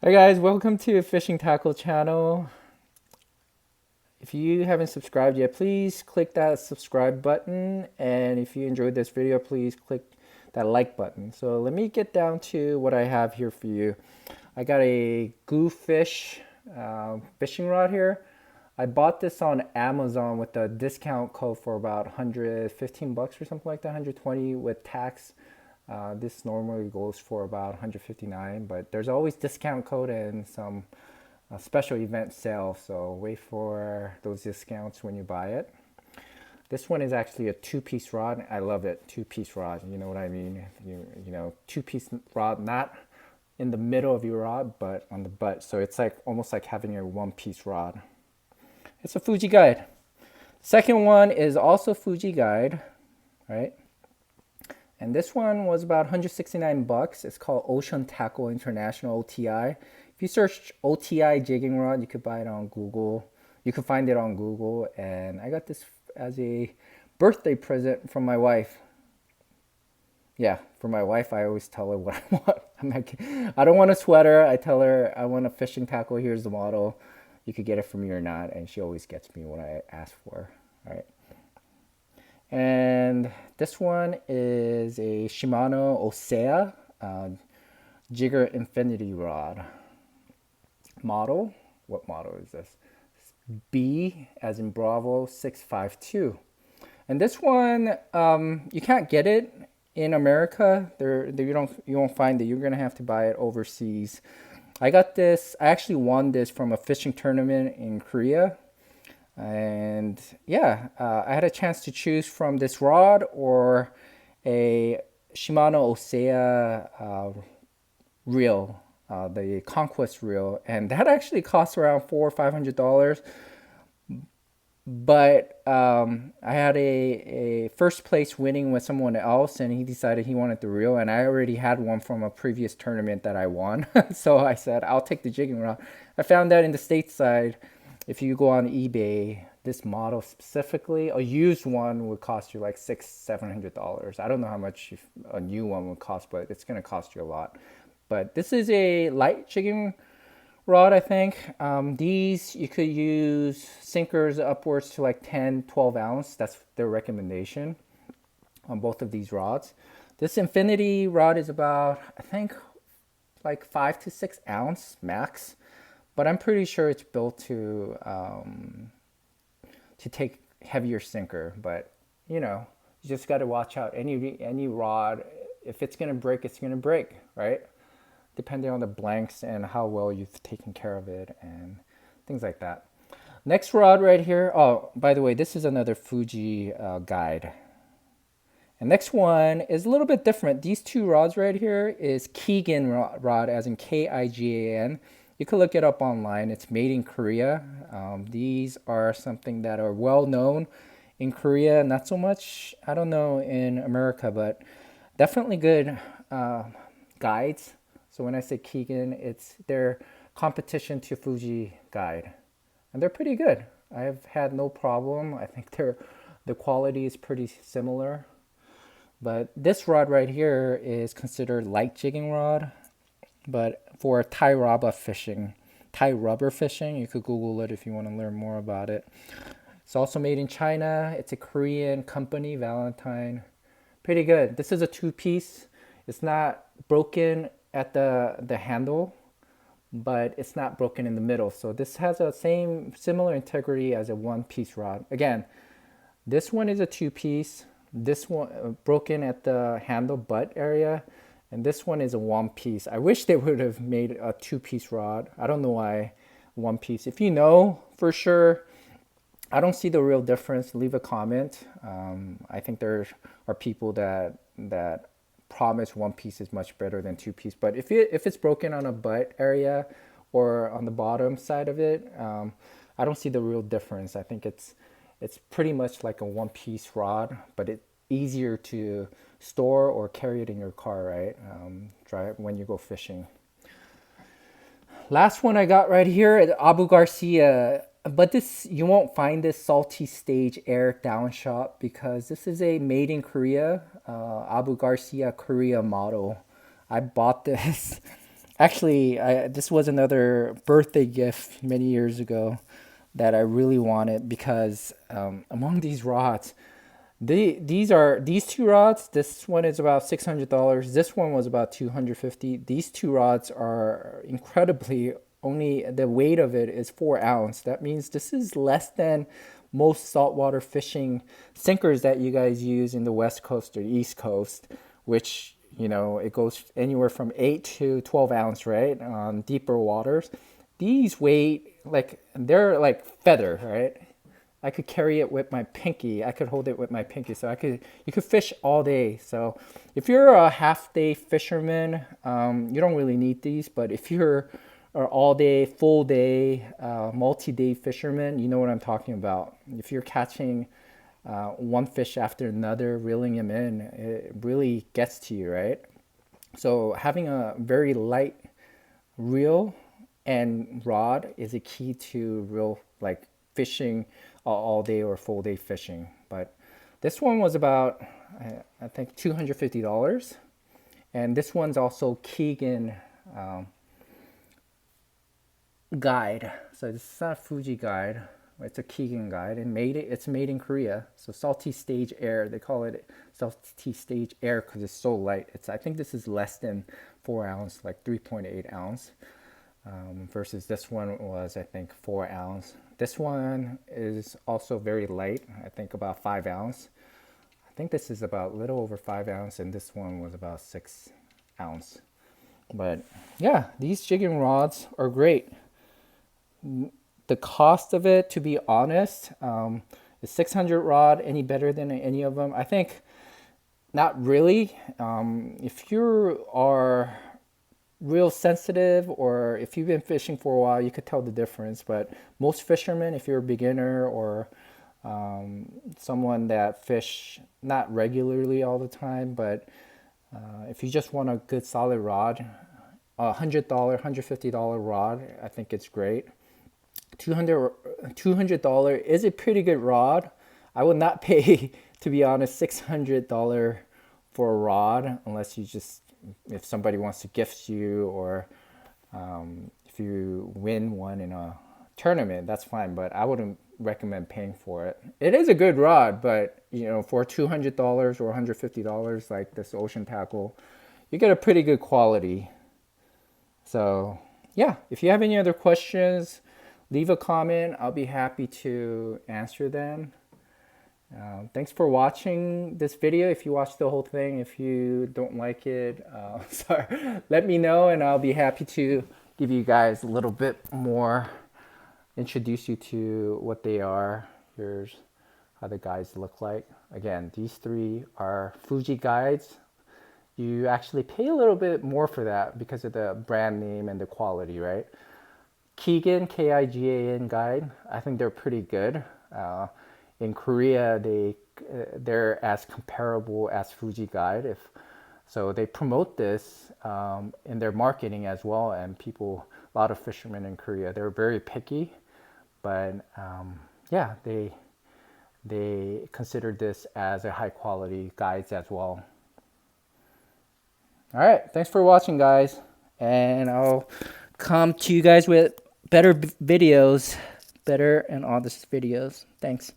Hey guys, welcome to Fishing Tackle channel. If you haven't subscribed yet, please click that subscribe button. And if you enjoyed this video, please click that like button. So let me get down to what I have here for you. I got a Goo Fish fishing rod here. I bought this on Amazon with a discount code for about 115 bucks or something like that, 120 with tax. This normally goes for about 159, but there's always discount code and some special event sale. So wait for those discounts when you buy it. This one is actually a two-piece rod. I love it, two-piece rod. You know what I mean? You know, two-piece rod, not in the middle of your rod, but on the butt. So it's like almost like having a one-piece rod. It's a Fuji guide. Second one is also Fuji guide, right? And this one was about 169 bucks. It's called Ocean Tackle International OTI. If you search OTI jigging rod, you could buy it on Google. You could find it on Google. And I got this as a birthday present from my wife. Yeah, for my wife, I always tell her what I want. I'm not kidding. I don't want a sweater. I tell her I want a fishing tackle. Here's the model. You could get it from me or not. And she always gets me what I ask for. All right. And this one is a Shimano Ocea Jigger Infinity Rod model. What model is this? B as in Bravo 652. And this one, you can't get it in America. You won't find it. You're gonna have to buy it overseas. I got this. I actually won this from a fishing tournament in Korea. And yeah, I had a chance to choose from this rod or a Shimano Ocea reel, the Conquest reel, and that actually costs around $400 or $500. But I had a first place winning with someone else, and he decided he wanted the reel, and I already had one from a previous tournament that I won. So I said, I'll take the jigging rod. I found that in the stateside, if you go on eBay, this model specifically, a used one would cost you like $600-$700. I don't know how much a new one would cost, but it's going to cost you a lot. But this is a light jigging rod, I think. These, you could use sinkers upwards to like 10, 12 ounce. That's their recommendation on both of these rods. This Infinity rod is about, I think, like 5 to 6 ounce max, but I'm pretty sure it's built to take heavier sinker. But you know, you just got to watch out. Any rod, if it's gonna break, it's gonna break, right? Depending on the blanks and how well you've taken care of it and things like that. Next rod right here. Oh, by the way, this is another Fuji guide. And next one is a little bit different. These two rods right here is Kegan Rod, as in Kigan. You can look it up online. It's made in Korea. These are something that are well known in Korea. Not so much, I don't know, in America, but definitely good guides. So when I say Kegan, it's their competition to Fuji guide. And they're pretty good. I've had no problem. I think the quality is pretty similar. But this rod right here is considered light jigging rod. But for Thai rubber fishing, you could Google it if you want to learn more about it. It's also made in China. It's a Korean company, Valentine. Pretty good. This is a two-piece. It's not broken at the handle, but it's not broken in the middle. So this has a similar integrity as a one-piece rod. Again, this one is a two-piece. This one broken at the handle butt area, and this one is a one piece. I wish they would have made a two-piece rod. I don't know why one piece. If you know for sure, I don't see the real difference. Leave a comment. I think there are people that promise one piece is much better than two piece. But if it's broken on a butt area or on the bottom side of it, I don't see the real difference. I think it's pretty much like a one-piece rod, but it's easier to store or carry it in your car, right? Drive when you go fishing. Last one I got right here at Abu Garcia, but this, you won't find this Salty Stage Air Downshot because this is a made in Korea, Abu Garcia Korea model. I bought this Actually, this was another birthday gift many years ago that I really wanted because among these rods, these two rods. This one is about $600. This one was about 250. These two rods are incredibly, only the weight of it is 4 ounce. That means this is less than most saltwater fishing sinkers that you guys use in the West Coast or East Coast, which, you know, it goes anywhere from 8 to 12 ounce, right? On deeper waters. These weight like, they're like feather, right? I could carry it with my pinky. I could hold it with my pinky. So you could fish all day. So if you're a half day fisherman, you don't really need these. But if you're an all day, full day, multi-day fisherman, you know what I'm talking about. If you're catching one fish after another, reeling them in, it really gets to you, right? So having a very light reel and rod is a key to real like fishing all day or full day fishing. But this one was about I think $250, and this one's also Kegan guide. So this is not Fuji guide. It's a Kegan guide, and it's made in Korea. So salty stage air. They call it salty stage air because it's so light. I think this is less than 4 ounce, like 3.8 ounce. Versus this one was, I think, 4 ounce. This one is also very light. I think about 5 ounce. I think this is about a little over 5 ounce, and this one was about 6 ounce. But yeah, these jigging rods are great. The cost of it, to be honest, is 600 rod any better than any of them? I think not really. If you are real sensitive, or if you've been fishing for a while, you could tell the difference. But most fishermen, if you're a beginner or someone that fish not regularly all the time, but if you just want a good solid rod, $100, $150 rod, I think it's great. $200 is a pretty good rod. I would not pay, to be honest, $600 for a rod unless you just, if somebody wants to gift you, or if you win one in a tournament, that's fine. But I wouldn't recommend paying for it. It is a good rod, but you know, for $200 or $150 like this ocean tackle, you get a pretty good quality. So yeah, if you have any other questions, leave a comment. I'll be happy to answer them. Thanks for watching this video. If you watched the whole thing, if you don't like it, sorry, let me know, and I'll be happy to give you guys a little bit more, introduce you to what they are. Here's how the guides look like. Again, these three are Fuji guides. You actually pay a little bit more for that because of the brand name and the quality, right? Kegan, Kigan guide, I think they're pretty good. In Korea, they're as comparable as Fuji guide. So they promote this in their marketing as well, and a lot of fishermen in Korea, they're very picky, but yeah, they consider this as a high quality guides as well. All right, thanks for watching, guys, and I'll come to you guys with better videos, better and honest videos. Thanks.